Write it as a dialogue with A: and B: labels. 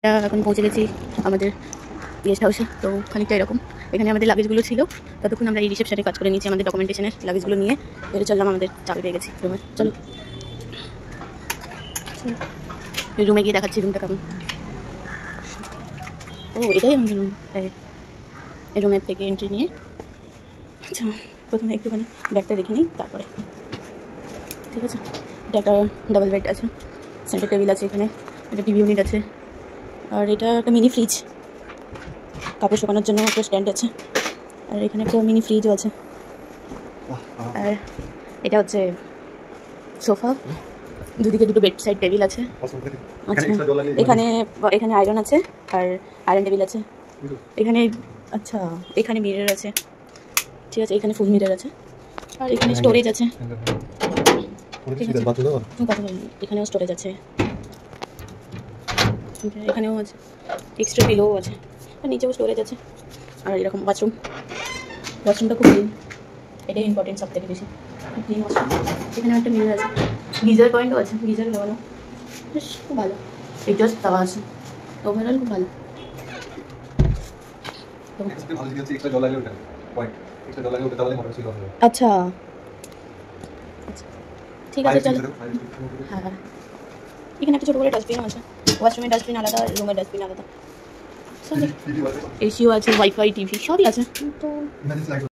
A: এখন পৌঁছে গেছি আমাদের গেস্ট হাউসে। তো খানিকটা এরকম, এখানে আমাদের লাগেজগুলো ছিল, ততক্ষণ আমরা এই রিসেপশনে কাজ করে নিয়েছি আমাদের ডকুমেন্টেশনের লাগেজগুলো নিয়ে বেরো চললাম। আমাদের চাবি পেয়ে গেছি রুমে। চলো রুমে গিয়ে দেখাচ্ছি রুমটা কেমন। ও এটাই আমাদের রুম। এই রুমের থেকে এন্ট্রি নিয়ে আচ্ছা প্রথমে একটুখানি ব্যাগটা দেখে নিই, তারপরে ঠিক আছে। এটা একটা ডাবল বেড আছে, সেন্টার টেবিল আছে, এখানে একটা টিভি ইউনিট আছে, আর এটা একটা মিনি ফ্রিজ, কাপড় শুকানোর জন্য একটা স্ট্যান্ড আছে, আর এখানে একটা মিনি ফ্রিজও আছে। আর এটা হচ্ছে সোফা, দুদিকে দুটো বেড সাইড টেবিল আছে। আচ্ছা এখানে এখানে আয়রন আছে আর আয়রন টেবিল আছে এখানে। আচ্ছা এখানে মিরর আছে, ঠিক আছে, এখানে ফুল মিরর আছে, আর এখানে স্টোরেজ আছে, এখানেও স্টোরেজ আছে, এখানেও আছে, এক্সট্রা পিলোও আছে, আর নিচেও স্টোরেজ আছে। আর এরকম ওয়াশরুমটা খুব ক্লিন, এটাই ইম্পর্টেন্ট সব থেকে বেশি, ক্লিন ওয়াশরুম। এখানে একটা মিরর আছে, গিজার পয়েন্টও আছে, গিজার লাগানো, বেশ খুব ভালো। এক্সস্ট দেওয়া আছে, ওভারঅল খুব ভালো। আচ্ছা ঠিক আছে চলো। হ্যাঁ এখানে একটা ছোটো করে ডাস্টবিনও আছে, ওয়াশরুমের ডাস্টবিন আলাদা, রুমের ডাস্টবিন আলাদা, এসিও আছে, ওয়াইফাই, টিভি সবই আছে তো।